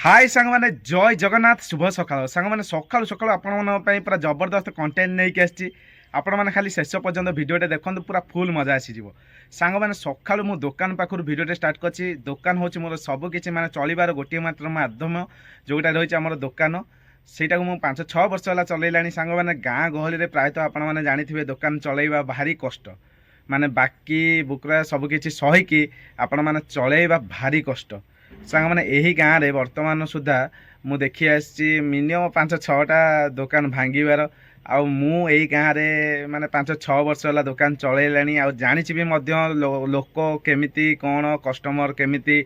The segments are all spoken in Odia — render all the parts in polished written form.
हाय सांग मैंने जय जगन्नाथ शुभ सकाल सांग मैंने सकाल सकाल पूरा जबरदस्त कंटेंट नहीं आसी आपण मैंने खाली शेष पर्यंत भिडियोटे देखते पूरा फुल मजा आसीज सांग मैंने सका मु दुकान पाखर भिडियोटे स्टार्ट कर दुकान हूँ मोर सबकि माने चलबार गोटे मात्र माध्यम जोटा रही आम दुकान ସେଇଟା ମୁଁ 5-6 ବର୍ଷ ହେଲା ଚଲେଇଲାଣି ସାଙ୍ଗମାନେ ଗାଁ ଗହଳିରେ ପ୍ରାୟତଃ ଆପଣମାନେ ଜାଣିଥିବେ ଦୋକାନ ଚଲେଇବା ଭାରି କଷ୍ଟ ମାନେ ବାକି ବୁକରା ସବୁ କିଛି ସହିକି ଆପଣମାନେ ଚଲେଇବା ଭାରି କଷ୍ଟ ସାଙ୍ଗମାନେ ଏହି ଗାଁରେ ବର୍ତ୍ତମାନ ସୁଦ୍ଧା ମୁଁ ଦେଖି ଆସିଛି ମିନିମମ୍ 5-6ଟା ଦୋକାନ ଭାଙ୍ଗିବାର ଆଉ ମୁଁ ଏଇ ଗାଁରେ ମାନେ 5-6 ବର୍ଷ ହେଲା ଦୋକାନ ଚଲେଇଲାଣି ଆଉ ଜାଣିଛି ବି ମଧ୍ୟ ଲୋକ କେମିତି କ'ଣ କଷ୍ଟମର କେମିତି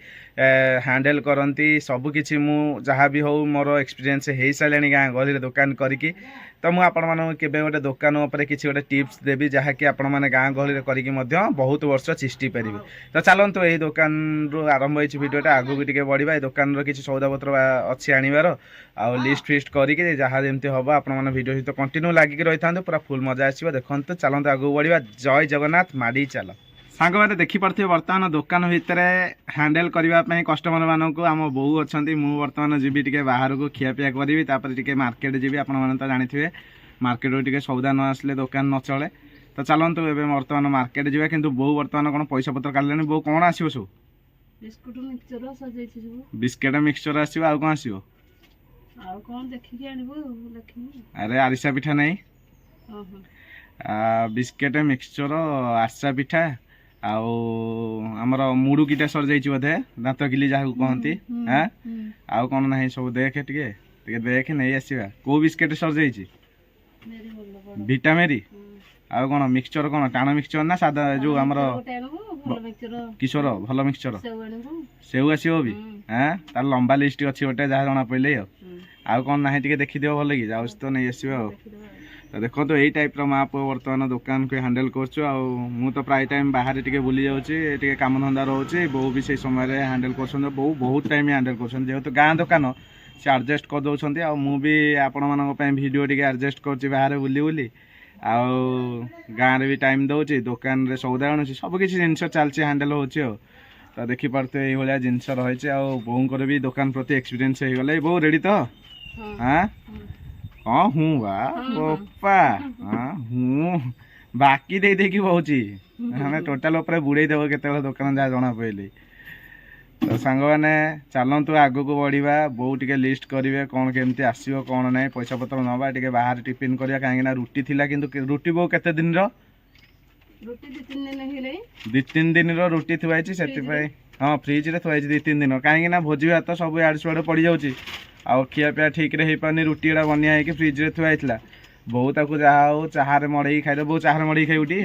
ହ୍ୟାଣ୍ଡେଲ୍ କରନ୍ତି ସବୁକିଛି ମୁଁ ଯାହା ବି ହଉ ମୋର ଏକ୍ସପିରିଏନ୍ସ ହେଇସାରିଲାଣି ଗାଁ ଗହଳିରେ ଦୋକାନ କରିକି ତ ମୁଁ ଆପଣମାନଙ୍କୁ କେବେ ଗୋଟେ ଦୋକାନ ଉପରେ କିଛି ଗୋଟେ ଟିପ୍ସ ଦେବି ଯାହାକି ଆପଣମାନେ ଗାଁ ଗହଳିରେ କରିକି ମଧ୍ୟ ବହୁତ ବର୍ଷ ଚିଷ୍ଟି ପାରିବେ ତ ଚାଲନ୍ତୁ ଏହି ଦୋକାନରୁ ଆରମ୍ଭ ହେଇଛି ଭିଡ଼ିଓଟା ଆଗକୁ ଟିକେ ବଢ଼ିବା ଏ ଦୋକାନର କିଛି ସଉଦାପତ୍ର ଅଛି ଆଣିବାର ଆଉ ଲିଷ୍ଟ ଫିଷ୍ଟ କରିକି ଯାହା ଯେମିତି ହେବ ଆପଣମାନେ ଭିଡ଼ିଓ ସହିତ କଣ୍ଟିନ୍ୟୁ ଲାଗିକି ରହିଥାନ୍ତୁ ପୁରା ଫୁଲ୍ ମଜା ଆସିବ ଦେଖନ୍ତୁ ଚାଲନ୍ତୁ ଆଗକୁ ବଢ଼ିବା ଜୟ ଜଗନ୍ନାଥ ମାଡ଼ି ଚାଲ ସାଙ୍ଗମାନେ ଦେଖିପାରୁଥିବେ ବର୍ତ୍ତମାନ ଦୋକାନ ଭିତରେ ହ୍ୟାଣ୍ଡେଲ୍ କରିବା ପାଇଁ କଷ୍ଟମର ମାନଙ୍କୁ ଆମ ବୋଉ ଅଛନ୍ତି ମୁଁ ବର୍ତ୍ତମାନ ଯିବି ଟିକେ ବାହାରକୁ ଖିଆପିଆ କରିବି ତାପରେ ଟିକେ ମାର୍କେଟ ଯିବି ଆପଣମାନେ ତ ଜାଣିଥିବେ ମାର୍କେଟରୁ ଟିକେ ସଉଦା ନ ଆସିଲେ ଦୋକାନ ନ ଚଳେ ତ ଚାଲନ୍ତୁ ଏବେ ବର୍ତ୍ତମାନ ମାର୍କେଟ ଯିବା କିନ୍ତୁ ବୋଉ ବର୍ତ୍ତମାନ କ'ଣ ପଇସା ପତ୍ର କାଢ଼ିଲେଣି ବୋଉ କ'ଣ ଆସିବ ସବୁ ବିସ୍କୁଟ ମିକ୍ସଚର ସଜାଇଛି ସବୁ ବିସ୍କେଟ ମିକ୍ସଚର ଆସିବ ଆଉ କ'ଣ ଆସିବ ଆଉ କ'ଣ ଦେଖିକି ଆଣିବୁ ଦେଖିନି ଆରେ ଆରିସା ପିଠା ନାହିଁ ବିସ୍କେଟ ମିକ୍ସଚର ଆରିସା ପିଠା ଆଉ ଆମର ମୁଡ଼ୁକିଟା ସରିଯାଇଛି ବୋଧେ ଦାନ୍ତ କିଲି ଯାହାକୁ କହନ୍ତି ଆଉ କ'ଣ ନାହିଁ ସବୁ ଦେଖେ ଟିକେ ଟିକେ ଦେଖେ ନେଇ ଆସିବା କେଉଁ ବିସ୍କେଟ ସରିଯାଇଛି ଭିଟାମେରି ଆଉ କ'ଣ ମିକ୍ସଚର କ'ଣ ଟାଣ ମିକ୍ସଚର ନା ସାଧା ଯେଉଁ ଆମର କିଶୋର ଭଲ ମିକ୍ସଚର ସେଉ ଆସିବ ବି ତାର ଲମ୍ବା ଲିଷ୍ଟ ଅଛି ଗୋଟେ ଯାହା ଜଣା ପଡ଼ିଲେ ଆଉ କ'ଣ ନାହିଁ ଟିକେ ଦେଖିଦିଅ ଭଲ କି ଯାଉଛି ତ ନେଇ ଆସିବା ଆଉ ତ ଦେଖନ୍ତୁ ଏଇ ଟାଇପ୍ର ମା ପୁଅ ବର୍ତ୍ତମାନ ଦୋକାନକୁ ହ୍ୟାଣ୍ଡେଲ୍ କରୁଛୁ ଆଉ ମୁଁ ତ ପ୍ରାୟ ଟାଇମ୍ ବାହାରେ ଟିକେ ବୁଲି ଯାଉଛି ଟିକେ କାମଧନ୍ଦା ରହୁଛି ବୋଉ ବି ସେଇ ସମୟରେ ହ୍ୟାଣ୍ଡେଲ୍ କରୁଛନ୍ତି ବୋଉ ବହୁତ ଟାଇମ୍ ହ୍ୟାଣ୍ଡେଲ୍ କରୁଛନ୍ତି ଯେହେତୁ ଗାଁ ଦୋକାନ ସେ ଆଡ଼ଜଷ୍ଟ କରିଦେଉଛନ୍ତି ଆଉ ମୁଁ ବି ଆପଣମାନଙ୍କ ପାଇଁ ଭିଡ଼ିଓ ଟିକେ ଆଡ଼ଜଷ୍ଟ କରୁଛି ବାହାରେ ବୁଲି ବୁଲି ଆଉ ଗାଁରେ ବି ଟାଇମ୍ ଦେଉଛି ଦୋକାନରେ ସଉଦା ଆଣୁଛି ସବୁକିଛି ଜିନିଷ ଚାଲିଛି ହ୍ୟାଣ୍ଡେଲ୍ ହେଉଛି ଆଉ ତ ଦେଖିପାରୁଥିବେ ଏଇଭଳିଆ ଜିନିଷ ରହିଛି ଆଉ ବୋଉଙ୍କର ବି ଦୋକାନ ପ୍ରତି ଏକ୍ସପିରିଏନ୍ସ ହେଇଗଲା ଏଇ ବୋଉ ରେଡ଼ି ତ ହଁ ହୁଁ ବା ବୋପା ହୁଁ ବାକି ଦେଇକି ବହୁଛି ଆମେ ଟୋଟାଲ ଉପରେ ବୁଡ଼େଇ ଦେବ କେତେବେଳେ ଦୋକାନ ଯାହା ଜଣା ପଡ଼ିଲେ ତ ସାଙ୍ଗମାନେ ଚାଲନ୍ତୁ ଆଗକୁ ବଢ଼ିବା ବୋଉ ଟିକେ ଲିଷ୍ଟ କରିବେ କ'ଣ କେମିତି ଆସିବ କ'ଣ ନାହିଁ ପଇସା ପତ୍ର ନେବା ଟିକେ ବାହାରେ ଟିଫିନ୍ କରିବା କାହିଁକିନା ରୁଟି ଥିଲା କିନ୍ତୁ ରୁଟି ବୋଉ କେତେ ଦିନର 2-3 ଦିନର ରୁଟି ଥୁଆ ହେଇଛି ସେଥିପାଇଁ ହଁ ଫ୍ରିଜରେ ଥୁଆ ହେଇଛି 2-3 ଦିନ କାହିଁକିନା ଭୋଜି ଭାତ ସବୁ ଆଡ଼ୁ ସୁଆଡ଼ୁ ପଡ଼ିଯାଉଛି ଆଉ ଖିଆପିଆ ଠିକ୍ରେ ହେଇପାରୁନି ରୁଟି ଗୁଡ଼ା ବନିଆ ହେଇକି ଫ୍ରିଜରେ ଥୁଆ ହେଇଥିଲା ବୋଉ ତାକୁ ଯାହା ହଉ ଚାହାରେ ମଡ଼େଇକି ଖାଇଦେବେ ବୋଉ ଚାହାରେ ମଡ଼େଇକି ଖାଇବୁଟି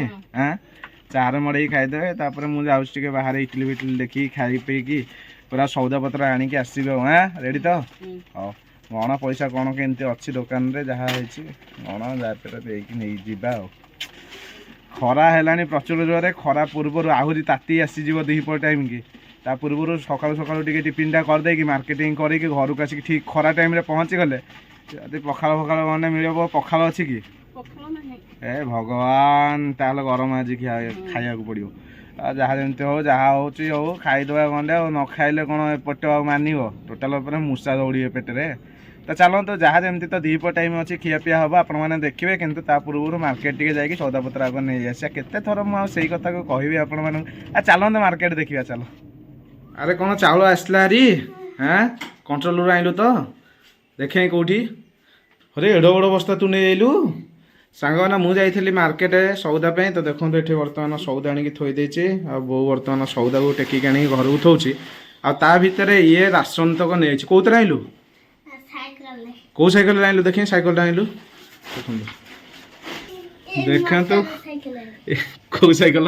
ଚାହାରେ ମଡ଼େଇକି ଖାଇଦେବେ ତାପରେ ମୁଁ ଯାଉଛି ଟିକେ ବାହାରେ ଇଟିଲି ଫିଟିଲି ଦେଖିକି ଖାଇ ପିଇକି ପୁରା ସଉଦାପତ୍ର ଆଣିକି ଆସିବେ ରେଡ଼ି ତ ହଉ କ'ଣ ପଇସା କ'ଣ କେମିତି ଅଛି ଦୋକାନରେ ଯାହା ହେଇଛି କ'ଣ ଯାହା ଦେଇକି ନେଇଯିବା ଆଉ ଖରା ହେଲାଣି ପ୍ରଚୁର ଜୋରରେ ଖରା ପୂର୍ବରୁ ଆହୁରି ତାତି ଆସିଯିବ ଦ୍ୱିପହର ଟାଇମ୍କି ତା ପୂର୍ବରୁ ସକାଳୁ ସକାଳୁ ଟିକେ ଟିଫିନ୍ଟା କରିଦେଇକି ମାର୍କେଟିଂ କରିକି ଘରକୁ ଆସିକି ଠିକ୍ ଖରା ଟାଇମ୍ରେ ପହଞ୍ଚିଗଲେ ଯଦି ପଖାଳ ମାନେ ମିଳିବ ପଖାଳ ଅଛି କି ଏ ଭଗବାନ ତାହେଲେ ଗରମ ଆଜି ଖାଇବାକୁ ପଡ଼ିବ ଆଉ ଯାହା ଯେମିତି ହଉ ଯାହା ହେଉଛି ହଉ ଖାଇଦେବା ଗଣ୍ଡେ ଆଉ ନ ଖାଇଲେ କ'ଣ ଏପଟେ ଆଉ ମାନିବ ଟୋଟାଲ ଉପରେ ମୂଷା ଦୌଡ଼ିବେ ପେଟରେ ତ ଚାଲନ୍ତୁ ଯାହା ଯେମିତି ତ ଦ୍ୱିପହର ଟାଇମ୍ ଅଛି ଖିଆପିଆ ହେବ ଆପଣମାନେ ଦେଖିବେ କିନ୍ତୁ ତା ପୂର୍ବରୁ ମାର୍କେଟ ଟିକେ ଯାଇକି ସଉଦାପତ୍ର ଆଗ ନେଇ ଆସିବା କେତେ ଥର ମୁଁ ଆଉ ସେଇ କଥାକୁ କହିବି ଆପଣମାନଙ୍କୁ ଚାଲନ୍ତୁ ମାର୍କେଟ ଦେଖିବା ଚାଲ ଆରେ କ'ଣ ଚାଉଳ ଆସିଲା ଆରି କଣ୍ଟ୍ରୋଲରୁ ଆଣିଲୁ ତ ଦେଖେ କେଉଁଠି ଅରେ ଏଡ଼ ବଡ଼ ବସ୍ତା ତୁ ନେଇ ଆଇଲୁ ସାଙ୍ଗମାନେ ମୁଁ ଯାଇଥିଲି ମାର୍କେଟ ସଉଦା ପାଇଁ ତ ଦେଖନ୍ତୁ ଏଠି ବର୍ତ୍ତମାନ ସଉଦା ଆଣିକି ଥୋଇ ଦେଇଛି ଆଉ ବୋଉ ବର୍ତ୍ତମାନ ସଉଦାକୁ ଟେକିକି ଆଣିକି ଘରକୁ ଥଉଛି ଆଉ ତା ଭିତରେ ଇଏ ରାସନ ତକ ନେଇଛି କେଉଁଥିରେ ଆଣିଲୁ କେଉଁ ସାଇକେଲରେ ଆଣିଲୁ ଦେଖି ସାଇକେଲଟା ଆଣିଲୁ ଦେଖନ୍ତୁ କେଉଁ ସାଇକେଲ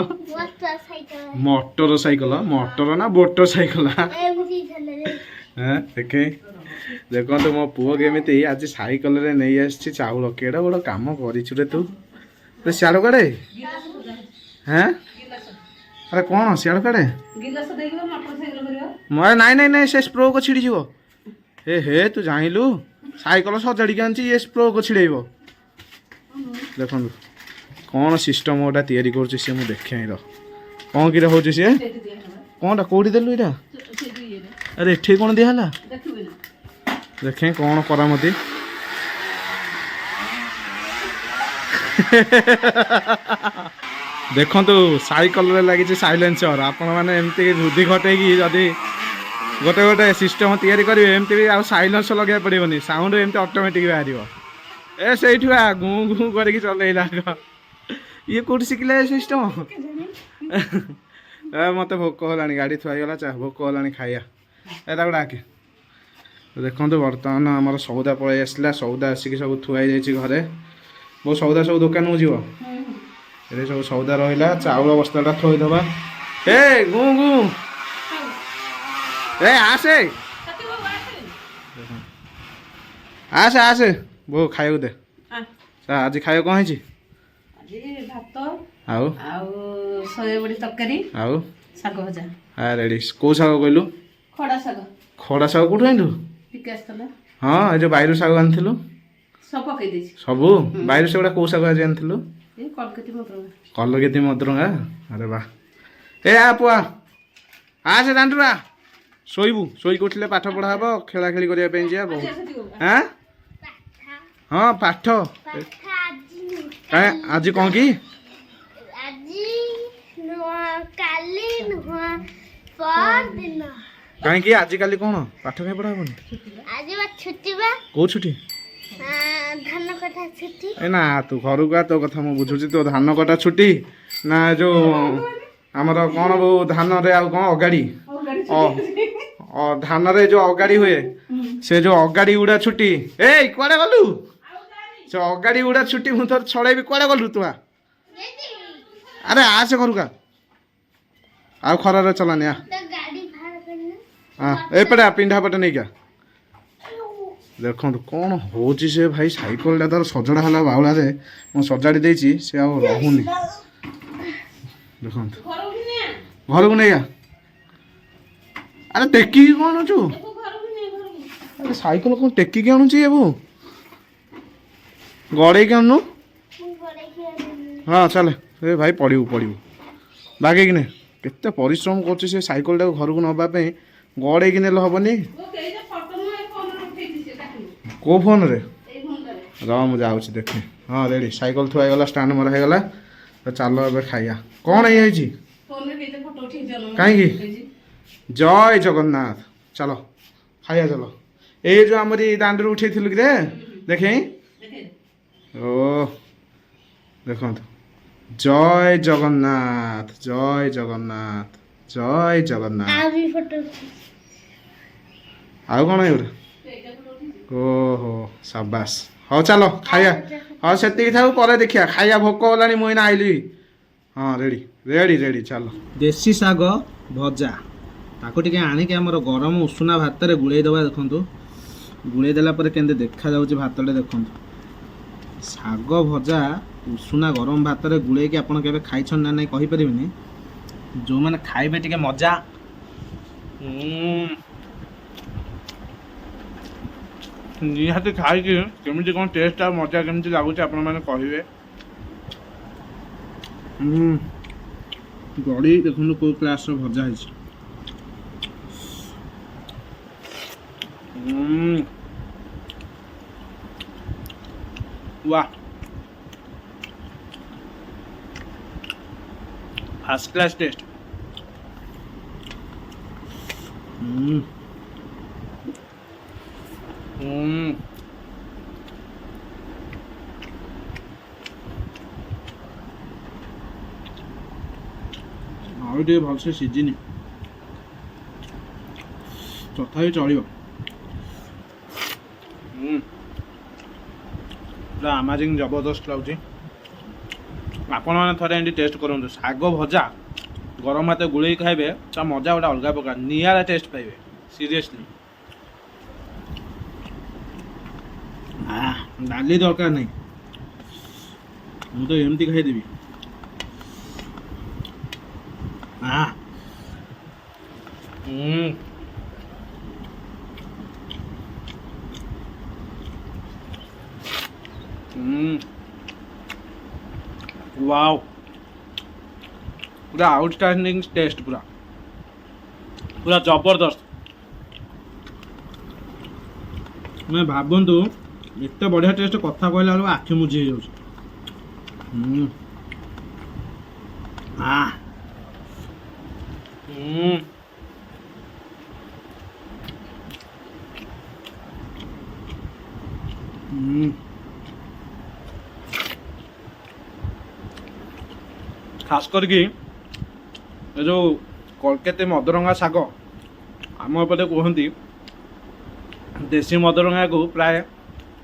ମୋଟର ସାଇକେଲ ମୋଟର ନା ବୋଟ ସାଇକେଲ ଦେଖେ ଦେଖନ୍ତୁ ମୋ ପୁଅ କେମିତି ଆଜି ସାଇକେଲରେ ନେଇ ଆସିଛି ଚାଉଳ କେଡ଼େ ବଡ଼ କାମ କରିଛୁ ରେ ତୁ ସିଆଡ଼ୁ କାଡ଼େ ଆରେ କ'ଣ ସିଆଡ଼ୁ କାଡ଼େ ନାଇଁ ନାଇଁ ନାଇଁ ସେ ସ୍ପ୍ରୋକ ଛିଡ଼ିଯିବ ହେ ତୁ ଜାଣିଲୁ ସାଇକେଲ ସଜାଡ଼ିକି ଆଣିଛି ଇଏ ସ୍ପ୍ରୋକ ଛିଡ଼େଇବ ଦେଖନ୍ତୁ କ'ଣ ସିଷ୍ଟମ୍ ଗୋଟା ତିଆରି କରୁଛି ସିଏ ମୁଁ ଦେଖେ ର କ'ଣ କିରେ ହେଉଛି ସିଏ କ'ଣଟା କେଉଁଠି ଦେଲୁ ଏଇଟା ଆରେ ଏଠି କ'ଣ ଦିଆହେଲା देखें कौन करामती देखु साइकल लगी साइलेंसर आपण मैंने एमती बुद्धि घटे कि जदि गोटे गोटे सिस्टम तैयारी करेंगे एमती भी साइलेंस लगे पड़ोनी साउंड एमती ऑटोमेटिक बाहर ए से गु गु करके चलैला ये कौट शिखिले सिस्टम मत भोक होगा गाड़ी थुआईगला चाह भोक होगा खाया एटा डाके देखो बर्तमान आम सौदा पलि आसला सौदा आसिक सब थुआई जाइए घरे बहुत सौदा सब दुकान को जीव ये सब सौदा रहा चाउल बस्ताटा थोईदबा ए गु गु ए आसे आसे आसे बो खाइबू दे आज खाइब कौन है भात आउ सोयाबड़ी तरकारी आउ शाग भजा हाँ रेडी कौ शाग कहलु खड़ा शाग खड़ा शाग कौटू आनु हाँ ये जो बाहर शाग आनु सब पकई देछि सबू बाहर से कौ शाग आज आनु ए कलकती मटर कलकेती मदरंगा अरे वाह ए आ पुआ आसे दांडुरा शोबू शोक उठिले पाठ पढ़ा हम खेला खेली करने जा बहुत हाँ हाँ पाठ आज कौन कि कहीं आजिकल कौन पाठ कहीं पढ़ा कौ छुट्टी धान कटा छुट्टी ए ना तू घर को तो कथा मुझे बुझुची तो धान कटा छुट्टी ना जो आमर कौन बो धान रे आ कौन अगाड़ी धान रे जो अगाड़ी हुए से जो अगाड़ी गुड़ा छुट्टी ए कुआड़े गलु से अगाड़ी गुड़ा छुट्टी मु तो छड़े भी कुआड़े गलु तू अरे आ से घर का आ खरा चलानी आ हाँ एपटे पिंढा पटे नहीं क्या देखो कौन हो से भाई साइकल तार सजड़ा है बाउला मुझे सजाड़ी देसी से आ रहुनी देखो घर को नहीं अरे टेकी कौन अचु अरे साइकल कौन टेकी आणुची एबू गड़े के आणु हाँ चले ए भाई पड़ू पड़ू बागे कि केते परिश्रम कर साइकल टाक घर को नापी गड़े कि नेले हेनी को फोन रे मुझे जाऊँ देखे हाँ रेडी साइकल थुआईगला स्टाण्ड मरा होगा तो चलो ए खाइया कौन ये कहीं जय जगन्नाथ चलो खाइया चलो ये जो आम दांड उठे कि रे देखे ओ देखो जय जगन्नाथ जय जगन्नाथ जय जगन्नाथ आउ कौन ये ओहो शाबाश हाँ चलो खाइया हाँ से था पर देखिया खाइया भोक होगा मुझे आइली हाँ रेडी रेडी रेडी चलो देसी शाग भजा ताको टिके आनिक आमर गरम उषुना भात रे गुड़े दबा देखंतु गुड़े देला पर केंदे देखा जाउची भातटे देखंतु शाग भजा उषुना गरम भात रे गुड़े कि आपण केबे खाइछन ना नै कहि परिबिनी जो माने खाइबे टिके मजा निहाती खाई केमी कौन टेस्ट आ मजा केमी लगुच आप कहे गड़ी देखो कौ क्लास भजा है वाह फर्स्ट क्लास टेस्ट आउटे भलसे सीझिनी तथा चलो पूरा अमेजिंग जबरदस्त लगे आपण मैंने थे एमती टेस्ट करूँ शाग भजा गरम भात गुड़े खाइबे ता मजा गोटे अलग प्रकार निआरा टेस्ट पाइबे सीरियसली डाली दरकार नहीं मुझे एमती खाईदेवी वाओ पूरा आउटस्टैंडिंग टेस्ट पूरा पूरा जबरदस्त ମାନେ ଭାବନ୍ତୁ ଏତେ ବଢ଼ିଆ ଟେଷ୍ଟ, କଥା କହିଲା ବେଳକୁ ଆଖି ମୁଜି ହେଇଯାଉଛି। ଖାସ କରିକି ଏ ଯେଉଁ କଲକେତି ମଦରଙ୍ଗା ଶାଗ, ଆମ ଏପଟେ କୁହନ୍ତି ଦେଶୀ ମଦରଙ୍ଗାକୁ ପ୍ରାୟ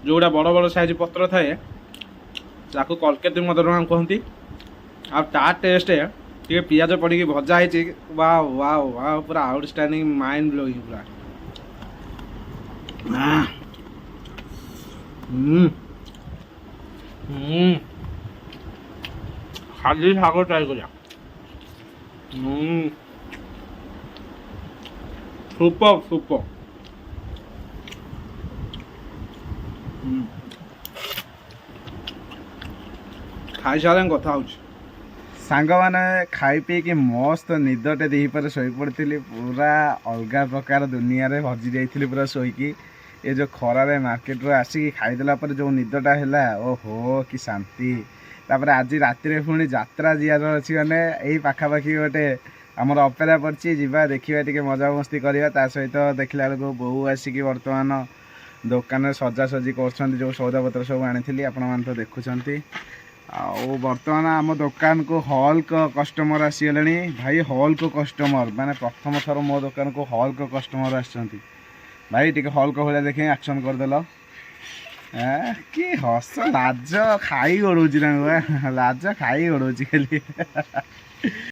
ଯେଉଁଗୁଡ଼ା ବଡ଼ ବଡ଼ ସାଇଜ୍ ପତ୍ର ଥାଏ ତାକୁ କଲକେତି ମଦରଙ୍ଗା କୁହନ୍ତି। ଆଉ ତା ଟେଷ୍ଟ ଟିକେ ପିଆଜ ପଡ଼ିକି ଭଜା ହେଇଛି, ୱାଓ ୱାଓ ୱାଓ, ପୁରା ଆଉଟଷ୍ଟାଣ୍ଡିଂ, ମାଇଣ୍ଡ ବ୍ଲୋଇଂ ପୁରା। ଖାଲି ଶାଗ ଟ୍ରାଏ କରିବା। Super super. ଖାଇସାରିଲେ କଥା ହେଉଛି। ସାଙ୍ଗମାନେ ଖାଇ ପିଇକି ମସ୍ତ ନିଦଟେ ଦିହିପରେ ଶୋଇପଡ଼ିଥିଲି, ପୁରା ଅଲଗା ପ୍ରକାର ଦୁନିଆରେ ହଜି ଯାଇଥିଲି ପୁରା ଶୋଇକି। ଏ ଯେଉଁ ଖରାରେ ମାର୍କେଟରୁ ଆସିକି ଖାଇଦେଲା ପରେ ଯେଉଁ ନିଦଟା ହେଲା, ଓହୋ କି ଶାନ୍ତି। ତାପରେ ଆଜି ରାତିରେ ପୁଣି ଯାତ୍ରା ଯିବାର ଅଛି, ମାନେ ଏଇ ପାଖାପାଖି ଗୋଟେ ଆମର ଅପେରା ପଡ଼ିଛି, ଯିବା ଦେଖିବା, ଟିକେ ମଜାମସ୍ତି କରିବା। ତା ସହିତ ଦେଖିଲା ବେଳକୁ ବୋଉ ଆସିକି ବର୍ତ୍ତମାନ ଦୋକାନରେ ସଜାସଜି କରୁଛନ୍ତି, ଯେଉଁ ସଉଦାପତ୍ର ସବୁ ଆଣିଥିଲି ଆପଣମାନେ ତ ଦେଖୁଛନ୍ତି। ଆଉ ବର୍ତ୍ତମାନ ଆମ ଦୋକାନକୁ ହଲ୍କ କଷ୍ଟମର ଆସିଗଲେଣି ଭାଇ, ହଲ୍କ କଷ୍ଟମର, ମାନେ ପ୍ରଥମ ଥର ମୋ ଦୋକାନକୁ ହଲ୍କ କଷ୍ଟମର ଆସିଛନ୍ତି। ଭାଇ ଟିକେ ହଲ୍କ ଭଳିଆ ଦେଖି ଆକ୍ସନ୍ କରିଦେଲ। କି ହସ, ଲାଜ ଖାଇ ଗଡ଼ଉଛି ତାଙ୍କୁ, ଲାଜ ଖାଇ ଗଡ଼ଉଛି ଖାଲି।